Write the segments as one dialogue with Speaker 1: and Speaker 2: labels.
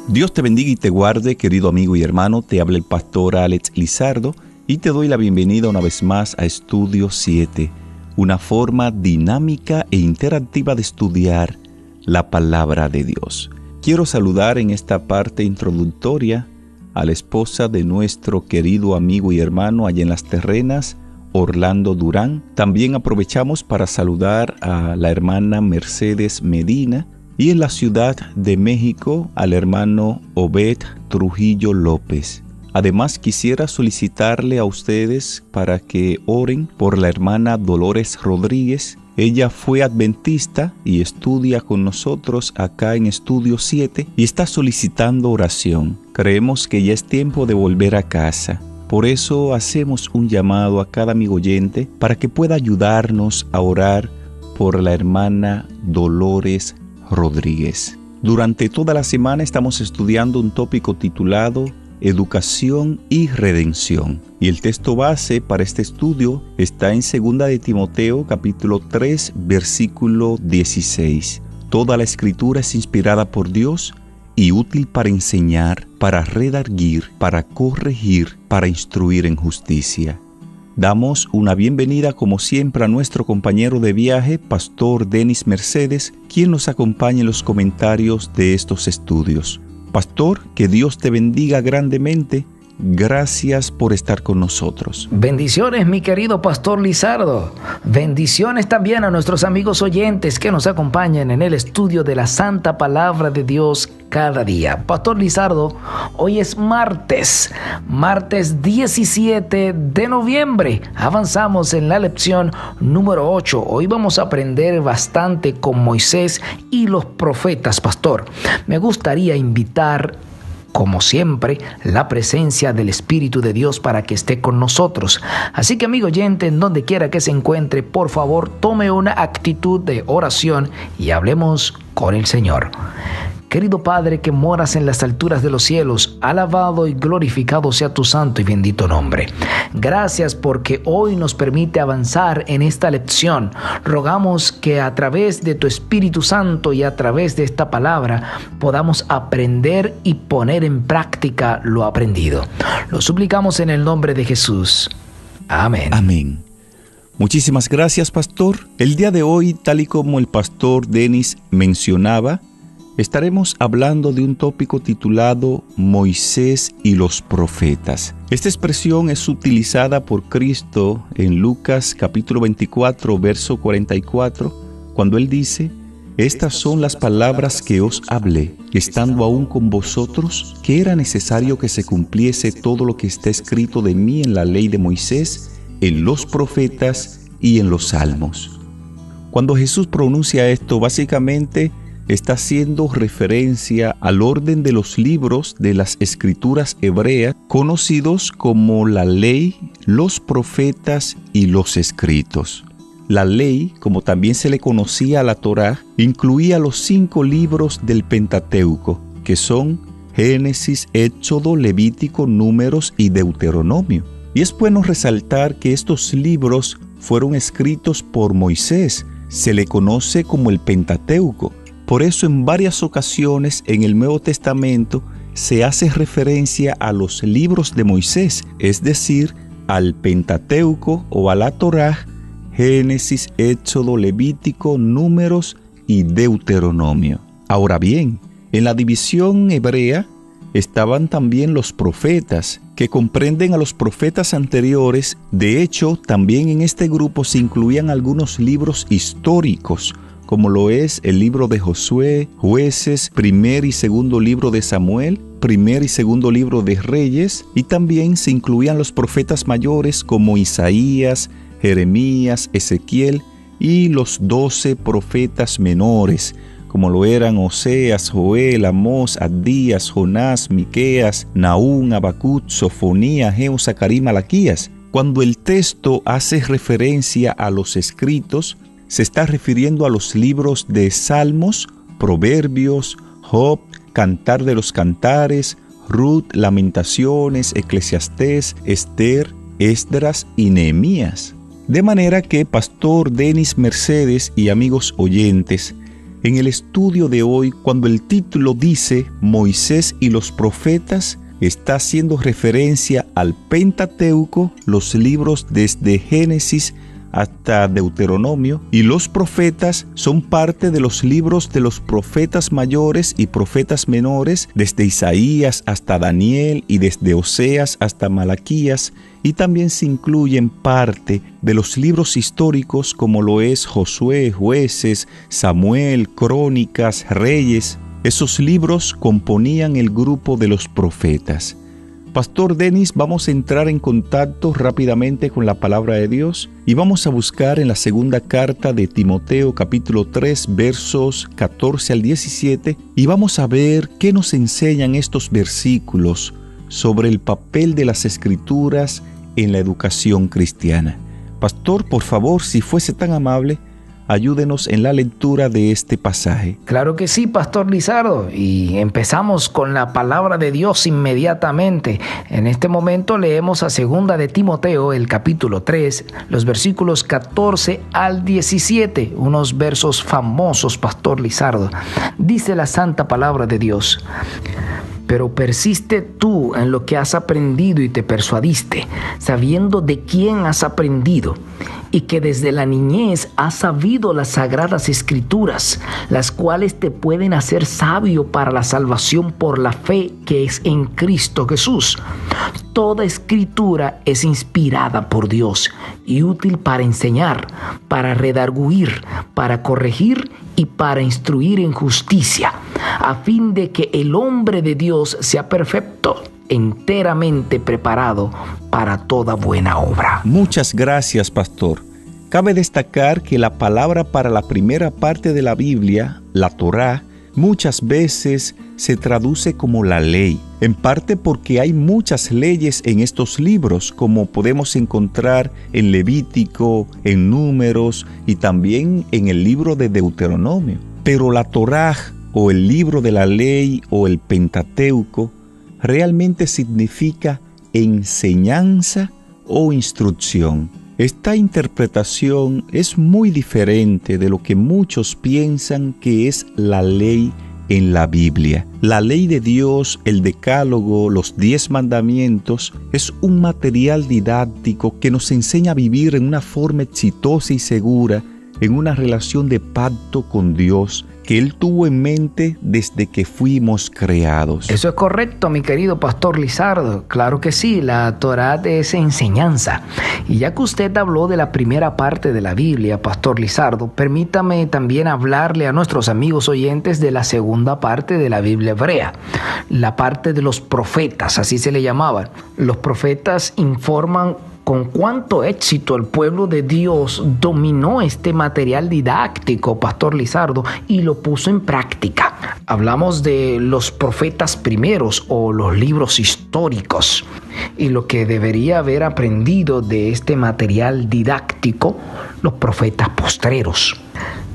Speaker 1: Dios te bendiga y te guarde, querido amigo y hermano. Te habla el pastor Alex Lizardo y te doy la bienvenida una vez más a Estudio 7, una forma dinámica e interactiva de estudiar la palabra de Dios. Quiero saludar en esta parte introductoria a la esposa de nuestro querido amigo y hermano allá en las terrenas, Orlando Durán. También aprovechamos para saludar a la hermana Mercedes Medina y en la Ciudad de México al hermano Obed Trujillo López. Además, quisiera solicitarle a ustedes para que oren por la hermana Dolores Rodríguez. Ella fue adventista y estudia con nosotros acá en Estudio 7 y está solicitando oración. Creemos que ya es tiempo de volver a casa. Por eso hacemos un llamado a cada amigo oyente para que pueda ayudarnos a orar por la hermana Dolores Rodríguez. Durante toda la semana estamos estudiando un tópico titulado Educación y Redención. Y el texto base para este estudio está en 2 de Timoteo, capítulo 3, versículo 16. Toda la Escritura es inspirada por Dios y útil para enseñar, para redarguir, para corregir, para instruir en justicia. Damos una bienvenida como siempre a nuestro compañero de viaje, Pastor Denis Mercedes, quien nos acompaña en los comentarios de estos estudios. Pastor, que Dios te bendiga grandemente. Gracias por estar con nosotros.
Speaker 2: Bendiciones, mi querido Pastor Lizardo. Bendiciones también a nuestros amigos oyentes que nos acompañan en el estudio de la Santa Palabra de Dios cada día. Pastor Lizardo, hoy es martes 17 de noviembre. Avanzamos en la lección número 8. Hoy vamos a aprender bastante con Moisés y los profetas, Pastor. Me gustaría invitar, como siempre, la presencia del Espíritu de Dios para que esté con nosotros. Así que, amigo oyente, en donde quiera que se encuentre, por favor, tome una actitud de oración y hablemos con el Señor. Querido Padre que moras en las alturas de los cielos, alabado y glorificado sea tu santo y bendito nombre. Gracias porque hoy nos permite avanzar en esta lección. Rogamos que a través de tu Espíritu Santo y a través de esta palabra podamos aprender y poner en práctica lo aprendido. Lo suplicamos en el nombre de Jesús. Amén.
Speaker 1: Amén. Muchísimas gracias, Pastor. El día de hoy, tal y como el Pastor Denis mencionaba, estaremos hablando de un tópico titulado Moisés y los profetas. Esta expresión es utilizada por Cristo en Lucas capítulo 24, verso 44, cuando Él dice: Estas son las palabras que os hablé, estando aún con vosotros, que era necesario que se cumpliese todo lo que está escrito de mí en la ley de Moisés, en los profetas y en los salmos. Cuando Jesús pronuncia esto, básicamente está haciendo referencia al orden de los libros de las escrituras hebreas, conocidos como la ley, los profetas y los escritos. La ley, como también se le conocía a la Torá, incluía los 5 libros del Pentateuco, que son Génesis, Éxodo, Levítico, Números y Deuteronomio. Y es bueno resaltar que estos libros fueron escritos por Moisés. Se le conoce como el Pentateuco. Por eso en varias ocasiones en el Nuevo Testamento se hace referencia a los libros de Moisés, es decir, al Pentateuco o a la Torá, Génesis, Éxodo, Levítico, Números y Deuteronomio. Ahora bien, en la división hebrea estaban también los profetas, que comprenden a los profetas anteriores. De hecho, también en este grupo se incluían algunos libros históricos, como lo es el libro de Josué, Jueces, primer y segundo libro de Samuel, primer y segundo libro de Reyes, y también se incluían los profetas mayores como Isaías, Jeremías, Ezequiel, y los 12 profetas menores, como lo eran Oseas, Joel, Amós, Abdías, Jonás, Miqueas, Nahum, Habacuc, Sofonía, Ageo, Zacarías, Malaquías. Cuando el texto hace referencia a los escritos, se está refiriendo a los libros de Salmos, Proverbios, Job, Cantar de los Cantares, Ruth, Lamentaciones, Eclesiastés, Esther, Esdras y Nehemías. De manera que Pastor Denis Mercedes y amigos oyentes, En el estudio de hoy, cuando el título dice Moisés y los profetas, está haciendo referencia al Pentateuco, los libros desde Génesis hasta Deuteronomio, y los profetas son parte de los libros de los profetas mayores y profetas menores, desde Isaías hasta Daniel y desde Oseas hasta Malaquías, y también se incluyen parte de los libros históricos como lo es Josué, Jueces, Samuel, Crónicas, Reyes. Esos libros componían el grupo de los profetas. Pastor Denis, vamos a entrar en contacto rápidamente con la palabra de Dios y vamos a buscar en la segunda carta de Timoteo capítulo 3 versos 14 al 17 y vamos a ver qué nos enseñan estos versículos sobre el papel de las Escrituras en la educación cristiana. Pastor, por favor, si fuese tan amable, ayúdenos en la lectura de este pasaje.
Speaker 2: Claro que sí, Pastor Lizardo, y empezamos con la palabra de Dios inmediatamente. En este momento leemos a segunda de Timoteo, el capítulo 3, los versículos 14 al 17, unos versos famosos, Pastor Lizardo. Dice la santa palabra de Dios: pero persiste tú en lo que has aprendido y te persuadiste, sabiendo de quién has aprendido, y que desde la niñez has sabido las sagradas escrituras, las cuales te pueden hacer sabio para la salvación por la fe que es en Cristo Jesús. Toda escritura es inspirada por Dios y útil para enseñar, para redarguir, para corregir y para instruir en justicia, a fin de que el hombre de Dios sea perfecto, enteramente preparado para toda buena obra.
Speaker 1: Muchas gracias, pastor. Cabe destacar que la palabra para la primera parte de la Biblia, la Torá, muchas veces se traduce como la ley, en parte porque hay muchas leyes en estos libros, como podemos encontrar en Levítico, en Números y también en el libro de Deuteronomio. Pero la Torá, o el libro de la ley, o el Pentateuco, realmente significa enseñanza o instrucción. Esta interpretación es muy diferente de lo que muchos piensan que es la ley en la Biblia. La ley de Dios, el Decálogo, los 10 mandamientos, es un material didáctico que nos enseña a vivir en una forma exitosa y segura en una relación de pacto con Dios que Él tuvo en mente desde que fuimos creados.
Speaker 2: Eso es correcto, mi querido Pastor Lizardo. Claro que sí, la Torá es enseñanza. Y ya que usted habló de la primera parte de la Biblia, Pastor Lizardo, permítame también hablarle a nuestros amigos oyentes de la segunda parte de la Biblia hebrea, la parte de los profetas, así se le llamaban. Los profetas informan con cuánto éxito el pueblo de Dios dominó este material didáctico, Pastor Lizardo, y lo puso en práctica. Hablamos de los profetas primeros o los libros históricos y lo que debería haber aprendido de este material didáctico los profetas postreros.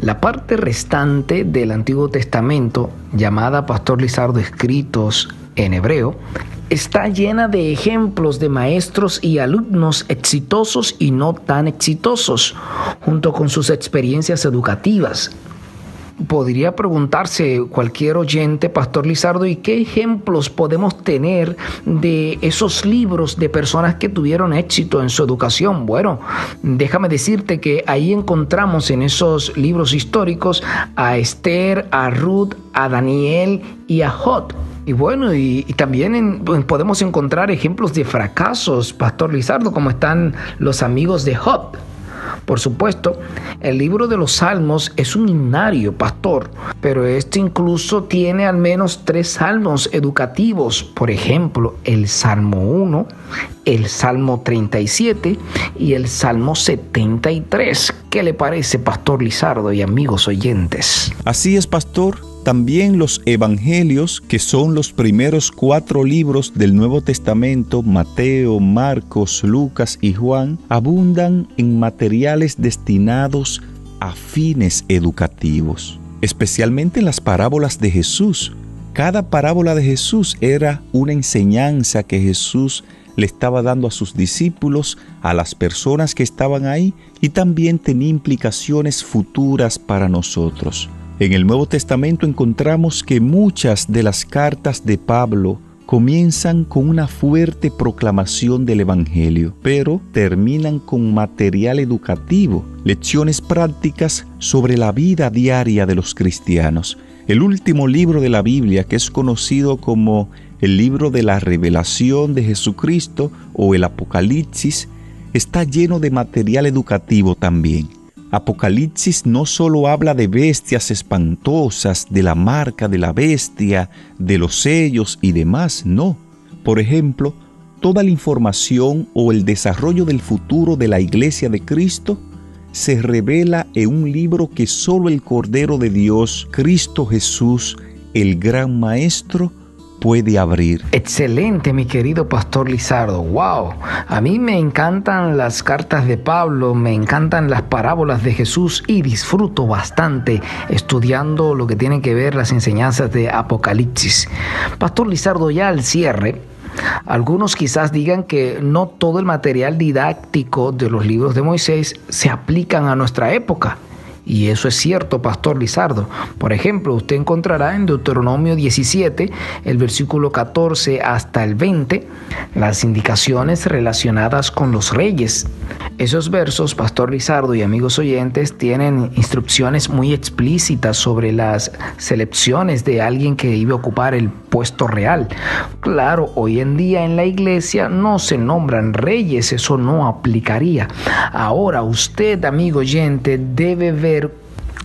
Speaker 2: La parte restante del Antiguo Testamento, llamada, Pastor Lizardo, escritos en hebreo, está llena de ejemplos de maestros y alumnos exitosos y no tan exitosos, junto con sus experiencias educativas. Podría preguntarse cualquier oyente, Pastor Lizardo, ¿y qué ejemplos podemos tener de esos libros de personas que tuvieron éxito en su educación? Bueno, déjame decirte que ahí encontramos en esos libros históricos a Esther, a Ruth, a Daniel y a Job. Y bueno, y también podemos encontrar ejemplos de fracasos, Pastor Lizardo, como están los amigos de Job. Por supuesto, el libro de los Salmos es un himnario, pastor, pero este incluso tiene al menos 3 salmos educativos. Por ejemplo, el Salmo 1, el Salmo 37 y el Salmo 73. ¿Qué le parece, Pastor Lizardo y amigos oyentes?
Speaker 1: Así es, pastor. También los evangelios, que son los primeros 4 libros del Nuevo Testamento, Mateo, Marcos, Lucas y Juan, abundan en materiales destinados a fines educativos, especialmente en las parábolas de Jesús. Cada parábola de Jesús era una enseñanza que Jesús le estaba dando a sus discípulos, a las personas que estaban ahí, y también tenía implicaciones futuras para nosotros. En el Nuevo Testamento encontramos que muchas de las cartas de Pablo comienzan con una fuerte proclamación del Evangelio, pero terminan con material educativo, lecciones prácticas sobre la vida diaria de los cristianos. El último libro de la Biblia, que es conocido como el libro de la revelación de Jesucristo o el Apocalipsis, está lleno de material educativo también. Apocalipsis no solo habla de bestias espantosas, de la marca de la bestia, de los sellos y demás, no. Por ejemplo, toda la información o el desarrollo del futuro de la Iglesia de Cristo se revela en un libro que solo el Cordero de Dios, Cristo Jesús, el Gran Maestro, puede abrir.
Speaker 2: Excelente, mi querido Pastor Lizardo. ¡Wow! A mí me encantan las cartas de Pablo, me encantan las parábolas de Jesús y disfruto bastante estudiando lo que tiene que ver las enseñanzas de Apocalipsis. Pastor Lizardo, ya al cierre, algunos quizás digan que no todo el material didáctico de los libros de Moisés se aplican a nuestra época. Y eso es cierto, Pastor Lizardo. Por ejemplo, usted encontrará en Deuteronomio 17, el versículo 14 hasta el 20, las indicaciones relacionadas con los reyes. Esos versos, Pastor Lizardo y amigos oyentes, tienen instrucciones muy explícitas sobre las selecciones de alguien que iba a ocupar el puesto real. Claro, hoy en día en la iglesia no se nombran reyes, eso no aplicaría. Ahora usted, amigo oyente, debe ver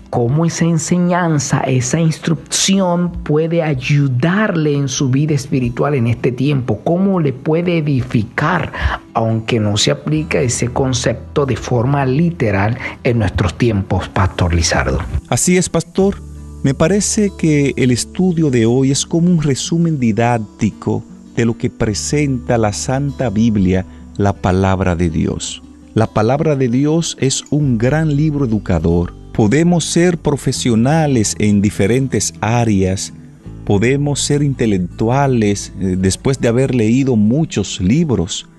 Speaker 2: cómo esa enseñanza, esa instrucción puede ayudarle en su vida espiritual en este tiempo, cómo le puede edificar, aunque no se aplica ese concepto de forma literal en nuestros tiempos, Pastor Lizardo.
Speaker 1: Así es, Pastor. Me parece que el estudio de hoy es como un resumen didáctico de lo que presenta la Santa Biblia, la Palabra de Dios. La Palabra de Dios es un gran libro educador. Podemos ser profesionales en diferentes áreas, podemos ser intelectuales después de haber leído muchos libros,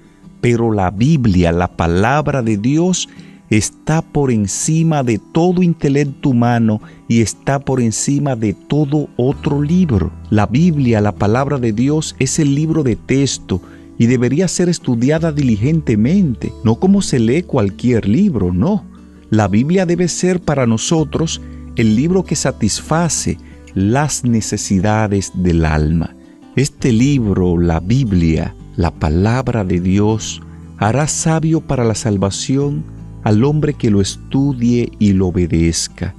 Speaker 1: pero la Biblia, la Palabra de Dios, está por encima de todo intelecto humano y está por encima de todo otro libro. La Biblia, la Palabra de Dios, es el libro de texto y debería ser estudiada diligentemente, no como se lee cualquier libro, no. La Biblia debe ser para nosotros el libro que satisface las necesidades del alma. Este libro, la Biblia, la Palabra de Dios, hará sabio para la salvación al hombre que lo estudie y lo obedezca.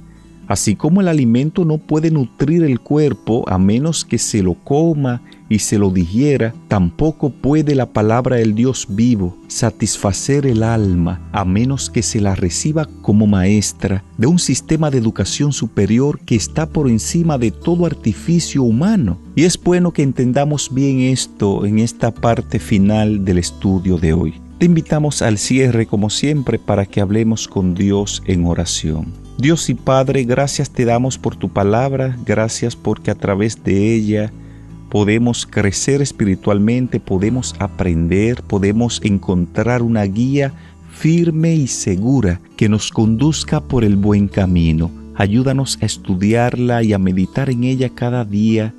Speaker 1: Así como el alimento no puede nutrir el cuerpo a menos que se lo coma y se lo digiera, tampoco puede la palabra del Dios vivo satisfacer el alma a menos que se la reciba como maestra de un sistema de educación superior que está por encima de todo artificio humano. Y es bueno que entendamos bien esto en esta parte final del estudio de hoy. Te invitamos al cierre, como siempre, para que hablemos con Dios en oración. Dios y Padre, gracias te damos por tu palabra, gracias porque a través de ella podemos crecer espiritualmente, podemos aprender, podemos encontrar una guía firme y segura que nos conduzca por el buen camino. Ayúdanos a estudiarla y a meditar en ella cada día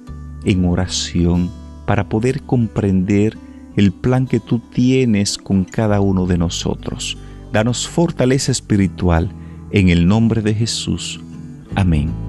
Speaker 1: en oración para poder comprender el plan que tú tienes con cada uno de nosotros. Danos fortaleza espiritual en el nombre de Jesús. Amén.